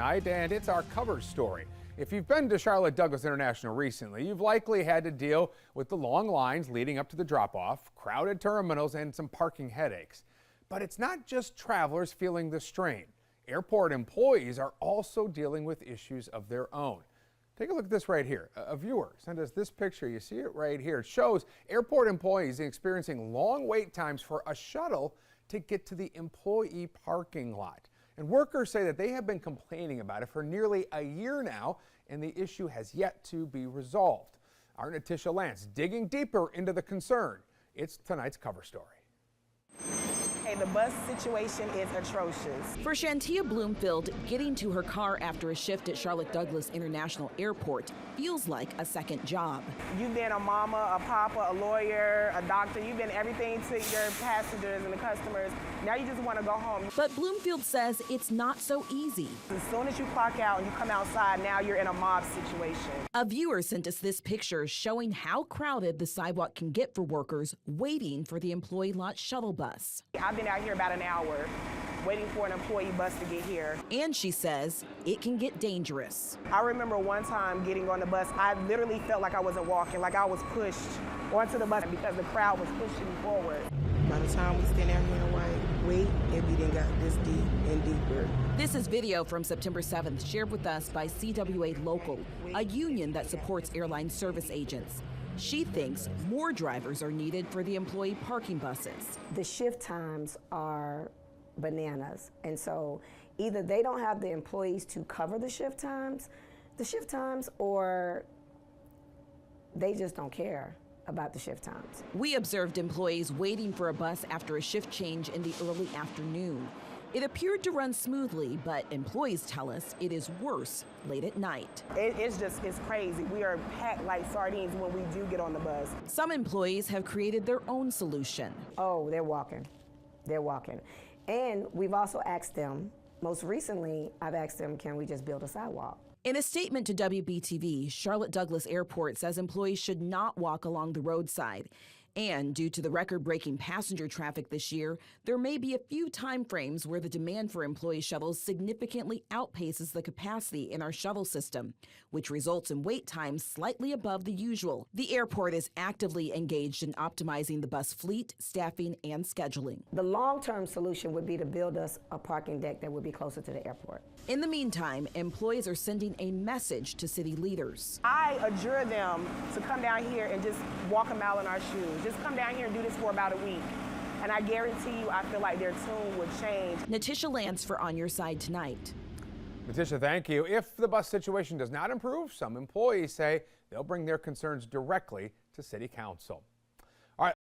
And it's our cover story. If you've been to Charlotte Douglas International recently, you've likely had to deal with the long lines leading up to the drop-off, crowded terminals, and some parking headaches. But it's not just travelers feeling the strain. Airport employees are also dealing with issues of their own. Take a look at this right here. A viewer sent us this picture. You see it right here. It shows airport employees experiencing long wait times for a shuttle to get to the employee parking lot. And workers say that they have been complaining about it for nearly a year now, and the issue has yet to be resolved. Our Natisha Lance digging deeper into the concern. It's tonight's cover story. The bus situation is atrocious. For Shantia Bloomfield, getting to her car after a shift at Charlotte Douglas International Airport feels like a second job. You've been a mama, a papa, a lawyer, a doctor. You've been everything to your passengers and the customers. Now you just want to go home. But Bloomfield says it's not so easy. As soon as you clock out and you come outside, now you're in a mob situation. A viewer sent us this picture showing how crowded the sidewalk can get for workers waiting for the employee lot shuttle bus. I've been out here about an hour waiting for an employee bus to get here. And she says it can get dangerous. I remember one time getting on the bus, I literally felt like I wasn't walking, like I was pushed onto the bus because the crowd was pushing me forward. By the time we stand out here and wait, it be done got this deep and deeper. This is video from September 7th shared with us by CWA Local, a union that supports airline service agents. She thinks more drivers are needed for the employee parking buses. The shift times are bananas, and so either they don't have the employees to cover the shift times, or they just don't care about the shift times. We observed employees waiting for a bus after a shift change in the early afternoon. It appeared to run smoothly, but employees tell us it is worse late at night. It's crazy. We are packed like sardines when we do get on the bus. Some employees have created their own solution. Oh, they're walking. They're walking. And we've also asked them, most recently, I've asked them, can we just build a sidewalk? In a statement to WBTV, Charlotte Douglas Airport says employees should not walk along the roadside. And due to the record-breaking passenger traffic this year, there may be a few time frames where the demand for employee shuttles significantly outpaces the capacity in our shuttle system, which results in wait times slightly above the usual. The airport is actively engaged in optimizing the bus fleet, staffing, and scheduling. The long-term solution would be to build us a parking deck that would be closer to the airport. In the meantime, employees are sending a message to city leaders. I adjure them to come down here and just walk a mile in our shoes. Just come down here and do this for about a week. And I guarantee you, I feel like their tune would change. Natisha Lance for On Your Side Tonight. Natisha, thank you. If the bus situation does not improve, some employees say they'll bring their concerns directly to City Council.